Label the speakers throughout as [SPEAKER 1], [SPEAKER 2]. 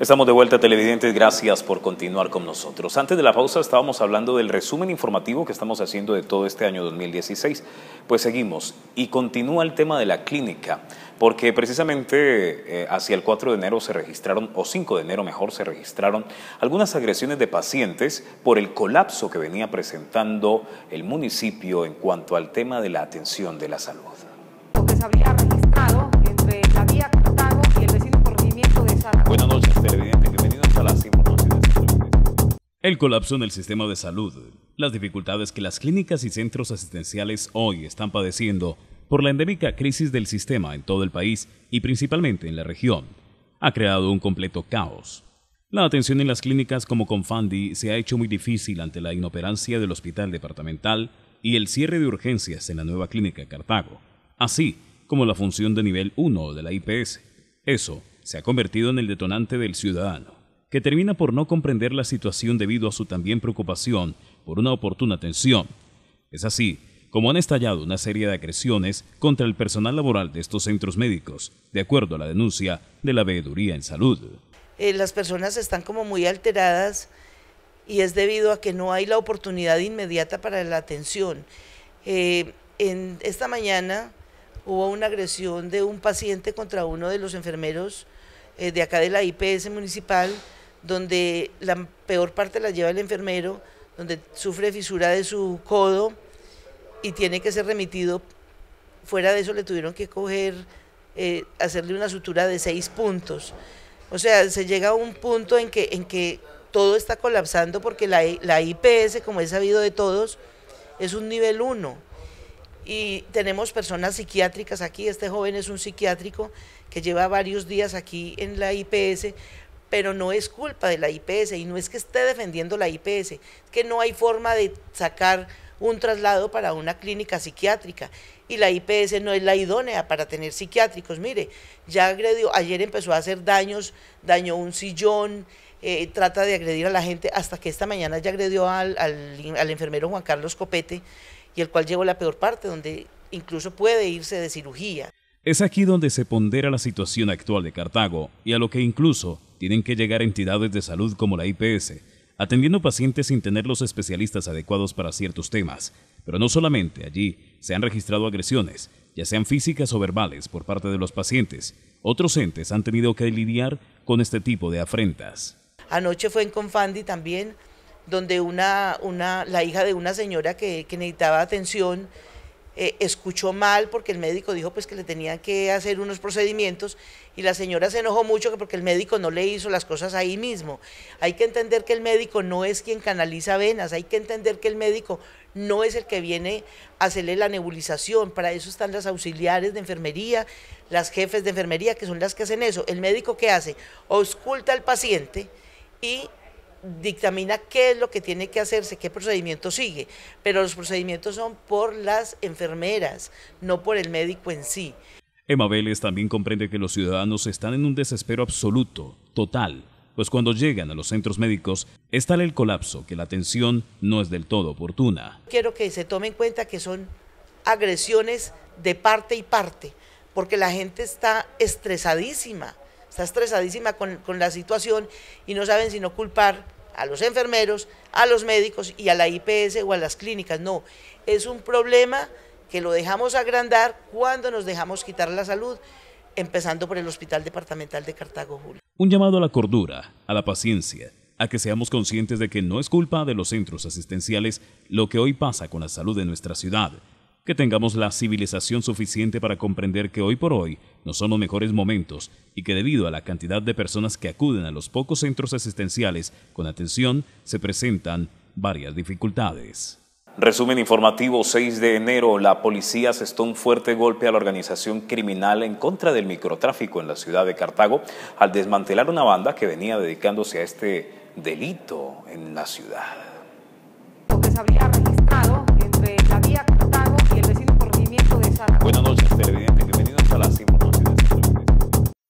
[SPEAKER 1] Estamos de vuelta, televidentes, gracias por continuar con nosotros. Antes de la pausa estábamos hablando del resumen informativo que estamos haciendo de todo este año 2016. Pues seguimos y continúa el tema de la clínica, porque precisamente hacia el 4 de enero se registraron, o 5 de enero mejor, se registraron algunas agresiones de pacientes por el colapso que venía presentando el municipio en cuanto al tema de la atención de la salud.
[SPEAKER 2] Lo que se habría registrado entre la vía Cartago y el vecino corregimiento de Zaragoza.
[SPEAKER 1] Buenas noches, televidentes, bienvenidos a las informaciones.
[SPEAKER 3] El colapso en el sistema de salud, las dificultades que las clínicas y centros asistenciales hoy están padeciendo por la endémica crisis del sistema en todo el país y principalmente en la región, ha creado un completo caos. La atención en las clínicas como Confandi se ha hecho muy difícil ante la inoperancia del hospital departamental y el cierre de urgencias en la nueva clínica Cartago, así como la función de nivel 1 de la IPS. Eso se ha convertido en el detonante del ciudadano, que termina por no comprender la situación debido a su también preocupación por una oportuna atención. Es así como han estallado una serie de agresiones contra el personal laboral de estos centros médicos, de acuerdo a la denuncia de la Veeduría en Salud.
[SPEAKER 4] Las personas están como muy alteradas y es debido a que no hay la oportunidad inmediata para la atención. En esta mañana hubo una agresión de un paciente contra uno de los enfermeros de acá de la IPS municipal, donde la peor parte la lleva el enfermero, donde sufre fisura de su codo y tiene que ser remitido. Fuera de eso le tuvieron que hacerle una sutura de 6 puntos. O sea, se llega a un punto en que todo está colapsando porque la IPS, como es sabido de todos, es un nivel 1. Y tenemos personas psiquiátricas aquí. Este joven es un psiquiátrico que lleva varios días aquí en la IPS, pero no es culpa de la IPS y no es que esté defendiendo la IPS, es que no hay forma de sacar un traslado para una clínica psiquiátrica y la IPS no es la idónea para tener psiquiátricos. Mire, ya agredió, ayer empezó a hacer daños, dañó un sillón, trata de agredir a la gente, hasta que esta mañana ya agredió al enfermero Juan Carlos Copete, y el cual llevó la peor parte, donde incluso puede irse de cirugía.
[SPEAKER 3] Es aquí donde se pondera la situación actual de Cartago y a lo que incluso tienen que llegar entidades de salud como la IPS, atendiendo pacientes sin tener los especialistas adecuados para ciertos temas. Pero no solamente allí se han registrado agresiones, ya sean físicas o verbales por parte de los pacientes. Otros entes han tenido que lidiar con este tipo de afrentas.
[SPEAKER 4] Anoche fue en Confandi también, donde la hija de una señora que necesitaba atención escuchó mal porque el médico dijo pues que le tenían que hacer unos procedimientos y la señora se enojó mucho porque el médico no le hizo las cosas ahí mismo. Hay que entender que el médico no es quien canaliza venas, hay que entender que el médico no es el que viene a hacerle la nebulización. Para eso están las auxiliares de enfermería, las jefes de enfermería, que son las que hacen eso. El médico, ¿qué hace? Ausculta al paciente y dictamina qué es lo que tiene que hacerse, qué procedimiento sigue, pero los procedimientos son por las enfermeras, no por el médico en sí.
[SPEAKER 3] Emma Vélez también comprende que los ciudadanos están en un desespero absoluto, total, pues cuando llegan a los centros médicos es tal el colapso que la atención no es del todo oportuna.
[SPEAKER 4] Quiero que se tome en cuenta que son agresiones de parte y parte, porque la gente está estresadísima con la situación y no saben sino culpar a los enfermeros, a los médicos y a la IPS o a las clínicas. No, es un problema que lo dejamos agrandar cuando nos dejamos quitar la salud, empezando por el Hospital Departamental de Cartago, Julio.
[SPEAKER 3] Un llamado a la cordura, a la paciencia, a que seamos conscientes de que no es culpa de los centros asistenciales lo que hoy pasa con la salud de nuestra ciudad, que tengamos la civilización suficiente para comprender que hoy por hoy no son los mejores momentos y que debido a la cantidad de personas que acuden a los pocos centros asistenciales con atención se presentan varias dificultades.
[SPEAKER 1] Resumen informativo, 6 de enero, la policía asestó un fuerte golpe a la organización criminal en contra del microtráfico en la ciudad de Cartago al desmantelar una banda que venía dedicándose a este delito en la ciudad.
[SPEAKER 2] Lo que se habría registrado entre la vía Cartago y el vecino corregimiento de Zaragoza.
[SPEAKER 1] Buenas noches, televidentes, bienvenidos a las informaciones.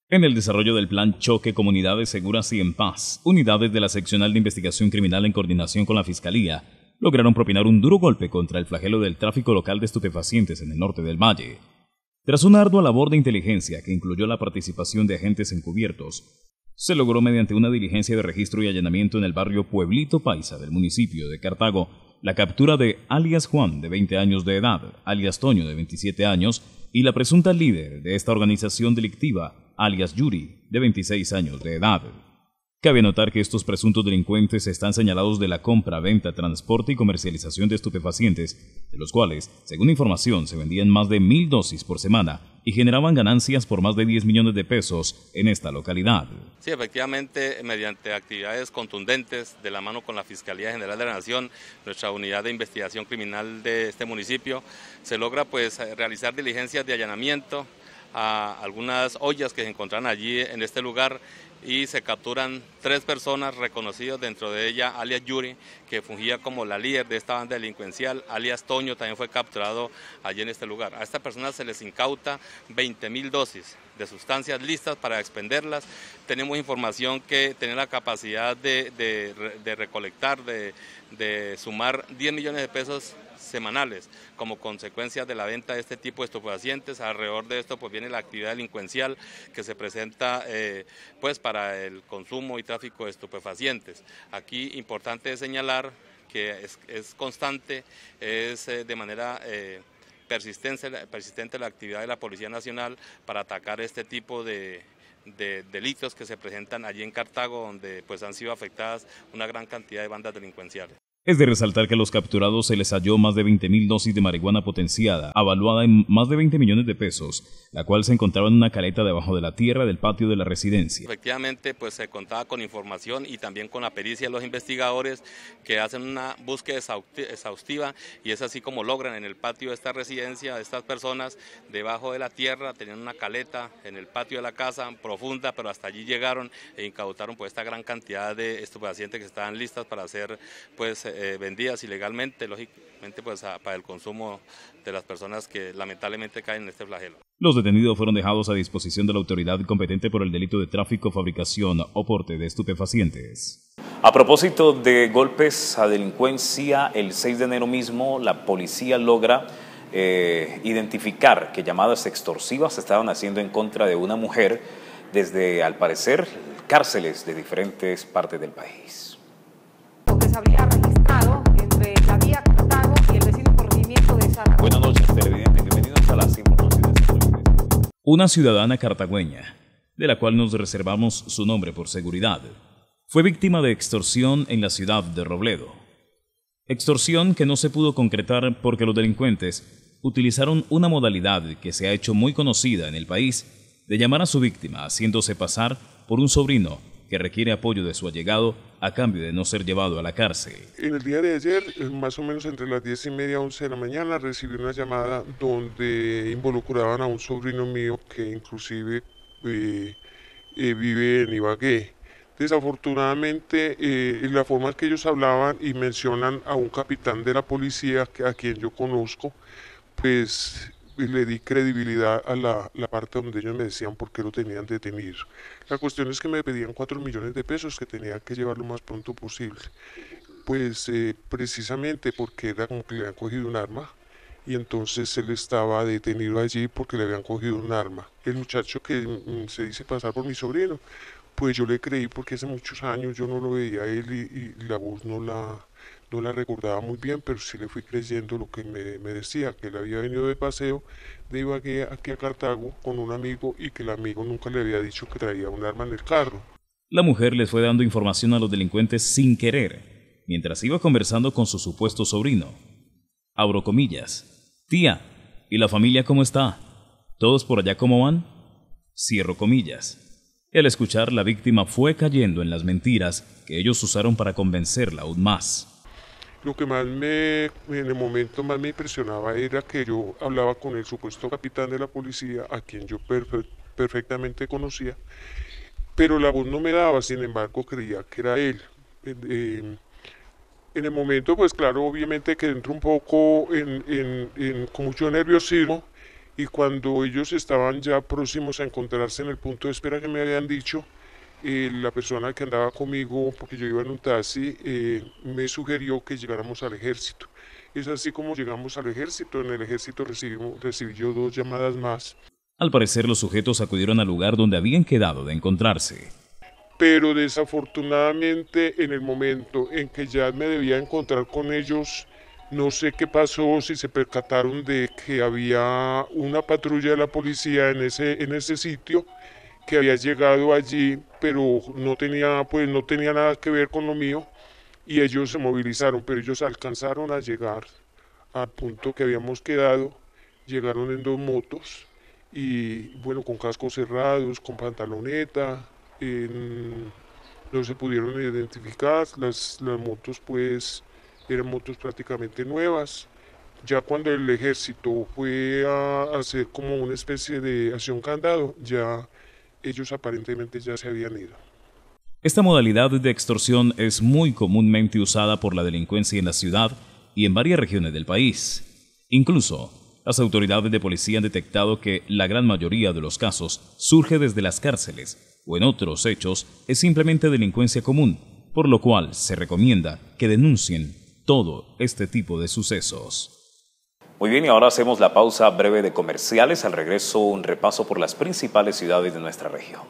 [SPEAKER 3] En el desarrollo del plan Choque Comunidades Seguras y en Paz, unidades de la Seccional de Investigación Criminal en coordinación con la Fiscalía lograron propinar un duro golpe contra el flagelo del tráfico local de estupefacientes en el norte del Valle. Tras una ardua labor de inteligencia que incluyó la participación de agentes encubiertos, se logró mediante una diligencia de registro y allanamiento en el barrio Pueblito Paisa del municipio de Cartago la captura de alias Juan, de 20 años de edad, alias Toño, de 27 años, y la presunta líder de esta organización delictiva, alias Yuri, de 26 años de edad. Cabe notar que estos presuntos delincuentes están señalados de la compra, venta, transporte y comercialización de estupefacientes, de los cuales, según información, se vendían más de 1.000 dosis por semana y generaban ganancias por más de 10 millones de pesos en esta localidad.
[SPEAKER 5] Sí, efectivamente, mediante actividades contundentes de la mano con la Fiscalía General de la Nación, nuestra unidad de investigación criminal de este municipio, se logra realizar diligencias de allanamiento a algunas ollas que se encontraron allí en este lugar y se capturan 3 personas reconocidas, dentro de ella alias Yuri, que fungía como la líder de esta banda delincuencial, alias Toño también fue capturado allí en este lugar. A estas personas se les incauta 20.000 dosis de sustancias listas para expenderlas. Tenemos información que tiene la capacidad de recolectar, de sumar 10 millones de pesos semanales como consecuencia de la venta de este tipo de estupefacientes. Alrededor de esto pues viene la actividad delincuencial que se presenta pues para el consumo y tráfico de estupefacientes. Aquí importante señalar que es constante, es de manera persistente la actividad de la Policía Nacional para atacar este tipo de delitos que se presentan allí en Cartago, donde pues han sido afectadas una gran cantidad de bandas delincuenciales.
[SPEAKER 3] Es de resaltar que a los capturados se les halló más de 20.000 dosis de marihuana potenciada, avaluada en más de 20 millones de pesos, la cual se encontraba en una caleta debajo de la tierra del patio de la residencia.
[SPEAKER 5] Efectivamente, pues se contaba con información y también con la pericia de los investigadores que hacen una búsqueda exhaustiva, y es así como logran en el patio de esta residencia, de estas personas, debajo de la tierra, tenían una caleta en el patio de la casa profunda, pero hasta allí llegaron e incautaron pues esta gran cantidad de estupefacientes que estaban listas para ser pues vendidas ilegalmente, lógicamente pues para el consumo de las personas que lamentablemente caen en este flagelo.
[SPEAKER 3] Los detenidos fueron dejados a disposición de la autoridad competente por el delito de tráfico, fabricación o porte de estupefacientes.
[SPEAKER 1] A propósito de golpes a delincuencia, el 6 de enero mismo la policía logra identificar que llamadas extorsivas se estaban haciendo en contra de una mujer desde, al parecer, cárceles de diferentes partes del país.
[SPEAKER 2] Que se habría registrado entre la vía Cartago y el vecino corregimiento de Zaragoza.
[SPEAKER 1] Buenas noches, televidentes. Bienvenidos a las informaciones.
[SPEAKER 3] Una ciudadana cartagüeña, de la cual nos reservamos su nombre por seguridad, fue víctima de extorsión en la ciudad de Robledo. Extorsión que no se pudo concretar porque los delincuentes utilizaron una modalidad que se ha hecho muy conocida en el país de llamar a su víctima haciéndose pasar por un sobrino que requiere apoyo de su allegado a cambio de no ser llevado a la cárcel.
[SPEAKER 6] En el día de ayer, más o menos entre las 10:30 y 11 de la mañana, recibí una llamada donde involucraban a un sobrino mío que inclusive vive en Ibagué. Desafortunadamente, la forma que ellos hablaban y mencionan a un capitán de la policía a quien yo conozco, pues le di credibilidad a la parte donde ellos me decían por qué lo tenían detenido. La cuestión es que me pedían 4 millones de pesos que tenía que llevar lo más pronto posible. Pues precisamente porque era como que le habían cogido un arma y entonces él estaba detenido allí porque le habían cogido un arma. El muchacho que se dice pasar por mi sobrino, pues yo le creí porque hace muchos años yo no lo veía a él y la voz no la recordaba muy bien, pero sí le fui creyendo lo que me decía, que él había venido de paseo de Ibagué aquí a Cartago con un amigo y que el amigo nunca le había dicho que traía un arma en el carro.
[SPEAKER 3] La mujer les fue dando información a los delincuentes sin querer, mientras iba conversando con su supuesto sobrino. Abro comillas. Tía, ¿y la familia cómo está? ¿Todos por allá cómo van? Cierro comillas. Y al escuchar, la víctima fue cayendo en las mentiras que ellos usaron para convencerla aún más.
[SPEAKER 6] Lo que en el momento más me impresionaba era que yo hablaba con el supuesto capitán de la policía, a quien yo perfectamente conocía, pero la voz no me daba, sin embargo creía que era él. En el momento, pues claro, obviamente que entro un poco con mucho nerviosismo, y cuando ellos estaban ya próximos a encontrarse en el punto de espera que me habían dicho, la persona que andaba conmigo, porque yo iba en un taxi, me sugirió que llegáramos al ejército. Es así como llegamos al ejército. En el ejército recibí yo 2 llamadas más.
[SPEAKER 3] Al parecer, los sujetos acudieron al lugar donde habían quedado de encontrarse.
[SPEAKER 6] pero desafortunadamente en el momento en que ya me debía encontrar con ellos, no sé qué pasó, si se percataron de que había una patrulla de la policía en ese sitio, que había llegado allí, pero no tenía nada que ver con lo mío, y ellos se movilizaron, pero ellos alcanzaron a llegar al punto que habíamos quedado, llegaron en 2 motos, y bueno, con cascos cerrados, con pantaloneta, no se pudieron identificar, las motos pues eran motos prácticamente nuevas. Ya cuando el ejército fue a hacer como una especie de acción candado, ya ellos aparentemente ya se habían ido.
[SPEAKER 3] Esta modalidad de extorsión es muy comúnmente usada por la delincuencia en la ciudad y en varias regiones del país. Incluso, las autoridades de policía han detectado que la gran mayoría de los casos surge desde las cárceles o en otros hechos es simplemente delincuencia común, por lo cual se recomienda que denuncien todo este tipo de sucesos.
[SPEAKER 1] Muy bien, y ahora hacemos la pausa breve de comerciales. Al regreso, un repaso por las principales ciudades de nuestra región.